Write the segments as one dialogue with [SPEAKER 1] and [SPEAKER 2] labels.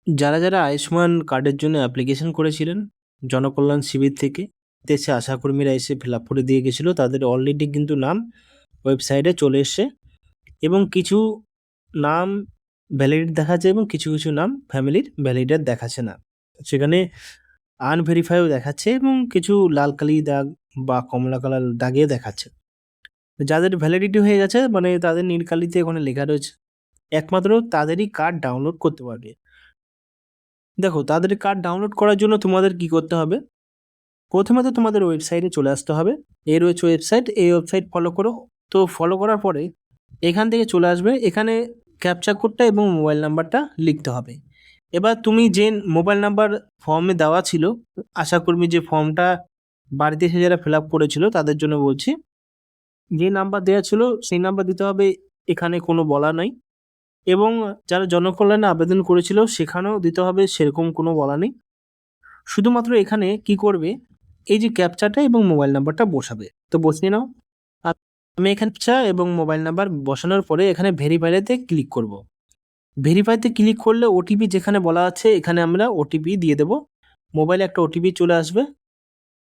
[SPEAKER 1] যারা যারা আয়ুষ্মান কার্ডের জন্য অ্যাপ্লিকেশন করেছিলেন জনকল্যাণ শিবির থেকে, দেশে আশাকর্মীরা এসে ফিল আপ করে দিয়ে গেছিলো, তাদের অলরেডি কিন্তু নাম ওয়েবসাইটে চলে এসছে। এবং কিছু নাম ভ্যালিড দেখাচ্ছে এবং কিছু কিছু নাম ফ্যামিলির ভ্যালিডেট দেখাচ্ছে না, সেখানে আনভেরিফাইও দেখাচ্ছে এবং কিছু লাল কালি দাগ বা কমলা কালার দাগে দেখাচ্ছে। যাদের ভ্যালিডিটি হয়ে গেছে মানে তাদের নীল কালিতে ওখানে লেখা রয়েছে, একমাত্র তাদেরই কার্ড ডাউনলোড করতে পারবে। দেখো, তাদের কার্ড ডাউনলোড করার জন্য তোমাদের কি করতে হবে, প্রথমে তো তোমাদের ওয়েবসাইটে চলে আসতে হবে। এই রয়েছে ওয়েবসাইট, এই ওয়েবসাইট ফলো করো। তো ফলো করার পরে এখান থেকে চলে আসবে, এখানে ক্যাপচা কোডটা এবং মোবাইল নাম্বারটা লিখতে হবে। এবার তুমি যে মোবাইল নাম্বার ফর্মে দেওয়া ছিল, আশাকর্মী যে ফর্মটা বাড়িতে এসে যারা ফিল আপ করেছিল তাদের জন্য বলছি, যে নাম্বার দেওয়া ছিল সেই নাম্বার দিতে হবে, এখানে কোনো বলা নাই। এবং যারা জনকল্যাণে আবেদন করেছিল সেখানেও দিতে হবে, সেরকম কোনো বলা নেই। শুধুমাত্র এখানে কি করবে, এই যে ক্যাপচাটা এবং মোবাইল নাম্বারটা বসাবে। তো বসিয়ে নাও। আমি এখানে ক্যাপচা এবং মোবাইল নাম্বার বসানোর পরে এখানে ভেরিফাইতে ক্লিক করব। ভেরিফাইতে ক্লিক করলে ওটিপি যেখানে বলা আছে এখানে আমরা ওটিপি দিয়ে দেব। মোবাইলে একটা ওটিপি চলে আসবে।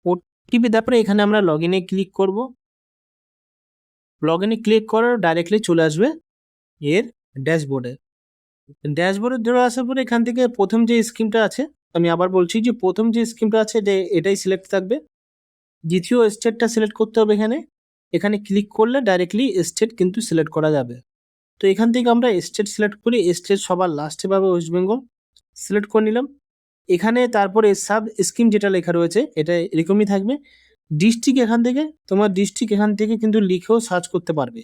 [SPEAKER 1] ওটিপি দেওয়ার পরে এখানে আমরা লগ ইনে ক্লিক করব। লগ ইনে ক্লিক করার ডাইরেক্টলি চলে আসবে এর ড্যাশবোর্ডে। ড্যাশবোর্ডে চলে আসার পরে এখান থেকে প্রথম যে স্কিমটা আছে, আমি আবার বলছি যে প্রথম যে স্কিমটা আছে এটাই সিলেক্ট থাকবে। দ্বিতীয় স্টেটটা সিলেক্ট করতে হবে এখানে। এখানে ক্লিক করলে ডাইরেক্টলি স্টেট কিন্তু সিলেক্ট করা যাবে। তো এখান থেকে আমরা স্টেট সিলেক্ট করি, স্টেট সবার লাস্টে পাবে ওয়েস্ট বেঙ্গল, সিলেক্ট করে নিলাম। এখানে তারপরে সাব স্কিম যেটা লেখা রয়েছে এটা এরকমই থাকবে। ডিস্ট্রিক্ট এখান থেকে তোমার ডিস্ট্রিক্ট এখান থেকে কিন্তু লিখেও সার্চ করতে পারবে।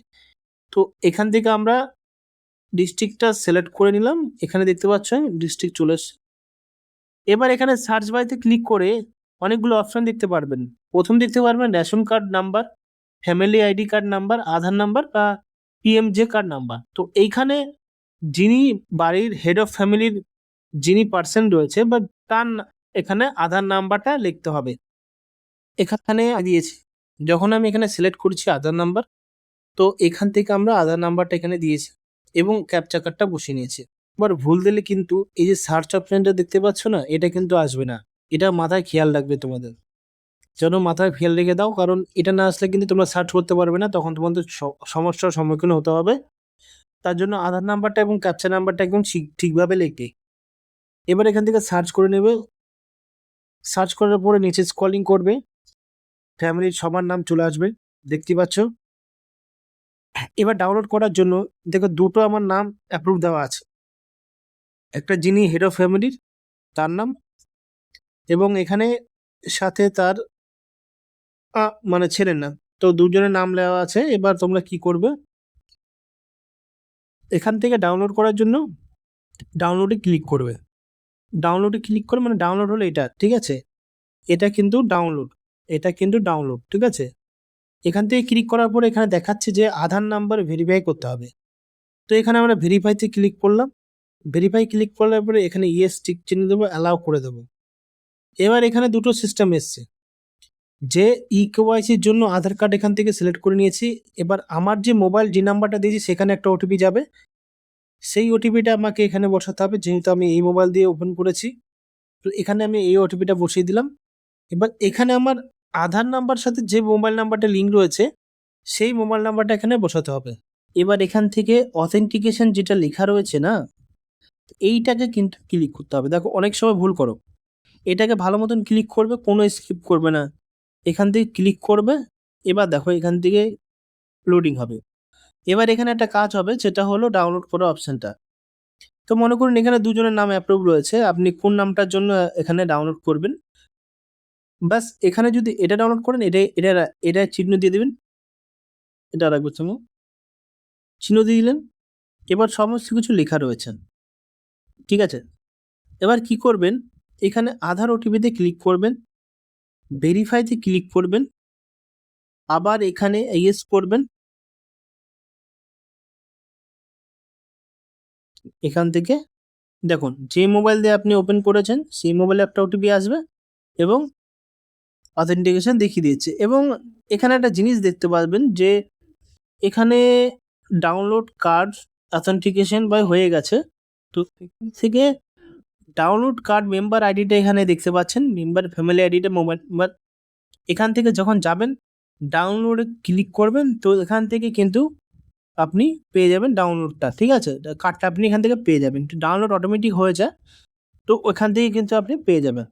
[SPEAKER 1] তো এখান থেকে আমরা ডিস্ট্রিক্টটা সিলেক্ট করে নিলাম, এখানে দেখতে পাচ্ছ ডিস্ট্রিক্ট চলে এসছে। এবার এখানে সার্চ বারতে ক্লিক করে অনেকগুলো অপশন দেখতে পারবেন। প্রথম দেখতে পারবেন ration card number, family ID card number, Aadhaar number বা পিএমজে কার্ড নাম্বার। তো এইখানে যিনি বাড়ির হেড অফ ফ্যামিলির যিনি পার্সন রয়েছে বা তার এখানে আধার নাম্বারটা লিখতে হবে। এখানে দিয়েছি, যখন আমি এখানে সিলেক্ট করছি আধার নাম্বার, তো এখান থেকে আমরা আধার নাম্বারটা এখানে দিয়েছি এবং ক্যাপচা কার্ডটা বসিয়ে নিয়েছি। এবার ভুল দিলে কিন্তু এই যে সার্চ অপশনটা দেখতে পাচ্ছ না, এটা কিন্তু আসবে না। এটা মাথায় খেয়াল রাখবে তোমাদের, যেন মাথায় খেয়াল রেখে দাও, কারণ এটা না আসলে কিন্তু তোমরা সার্চ করতে পারবে না, তখন তোমাদের সমস্যার সম্মুখীন হতে হবে। তার জন্য আধার নাম্বারটা এবং ক্যাপচা নাম্বারটা একদম ঠিকভাবে লিখবে। এবার এখান থেকে সার্চ করে নেবে। সার্চ করার পরে নিচে স্ক্রলিং করবে, ফ্যামিলির সবার নাম চলে আসবে, দেখতে পাচ্ছ। এবার ডাউনলোড করার জন্য দেখো দুটো আমার নাম অ্যাপ্রুভ দেওয়া আছে, একটা যিনি হেড অফ ফ্যামিলির তার নাম, এবং এখানে সাথে তার মানে ছেলের নাম। তো দুজনের নাম দেওয়া আছে। এবার তোমরা কি করবে, এখান থেকে ডাউনলোড করার জন্য ডাউনলোডে ক্লিক করবে। ডাউনলোডে ক্লিক করে মানে ডাউনলোড হলো এটা, ঠিক আছে, এটা কিন্তু ডাউনলোড, এটা কিন্তু ডাউনলোড, ঠিক আছে। এখান থেকে ক্লিক করার পরে এখানে দেখাচ্ছে যে আধার নাম্বার ভেরিফাই করতে হবে। তো এখানে আমরা ভেরিফাইতে ক্লিক করলাম। ভেরিফাই ক্লিক করার পরে এখানে ইয়েস টিক চিহ্ন দেবো, অ্যালাউ করে দেবো। এবার এখানে দুটো সিস্টেম এসছে, যে ইকেওয়াইসির জন্য আধার কার্ড এখান থেকে সিলেক্ট করে নিয়েছি। এবার আমার যে মোবাইল যে নাম্বারটা দিয়েছি সেখানে একটা ওটিপি যাবে, সেই ওটিপিটা আমাকে এখানে বসাতে হবে, যেহেতু আমি এই মোবাইল দিয়ে ওপেন করেছি। তো এখানে আমি এই ওটিপিটা বসিয়ে দিলাম। এবার এখানে আমার আধার নাম্বার সাথে যে মোবাইল নাম্বারটা লিঙ্ক রয়েছে সেই মোবাইল নাম্বারটা এখানে বসাতে হবে। এবার এখান থেকে অথেন্টিকেশন যেটা লেখা রয়েছে না, এইটাকে কিন্তু ক্লিক করতে হবে। দেখো অনেক সময় ভুল করো, এটাকে ভালো মতন ক্লিক করবে, কোনো স্কিপ করবে না, এখান থেকে ক্লিক করবে। এবার দেখো এখান থেকে লোডিং হবে। এবার এখানে একটা কাজ হবে, যেটা হলো ডাউনলোড করা অপশনটা। তো মনে করুন এখানে দুজনের নাম অ্যাপ্রুভ রয়েছে, আপনি কোন নামটার জন্য এখানে ডাউনলোড করবেন, ব্যাস এখানে যদি এটা ডাউনলোড করেন এটা চিহ্ন দিয়ে দেবেন, এটা রাখবো তুমি, চিহ্ন দিয়ে দিলেন। এবার সমস্ত কিছু লেখা রয়েছে, ঠিক আছে। এবার কি করবেন, এখানে আধার ওটিপিতে ক্লিক করবেন, ভেরিফাইতে ক্লিক করবেন, আবার এখানে ইয়েস করবেন। এখান থেকে দেখুন যে মোবাইল দিয়ে আপনি ওপেন করেছেন সেই মোবাইলে একটা ওটিপি আসবে এবং অথেন্টিকেশন দেখিয়ে দিচ্ছে। এবং এখানে একটা জিনিস দেখতে পারবেন যে এখানে ডাউনলোড কার্ড অথেন্টিকেশন বা হয়ে গেছে। তো এখান থেকে ডাউনলোড কার্ড মেম্বার আইডিটা এখানে দেখতে পাচ্ছেন, মেম্বার ফ্যামিলি আইডিটা মোবাইল নাম্বার। এখান থেকে যখন যাবেন ডাউনলোডে ক্লিক করবেন, তো এখান থেকে কিন্তু আপনি পেয়ে যাবেন ডাউনলোডটা, ঠিক আছে? কার্ডটা আপনি এখান থেকে পেয়ে যাবেন, ডাউনলোড অটোমেটিক হয়ে যায়, তো ওখান থেকে কিন্তু আপনি পেয়ে যাবেন।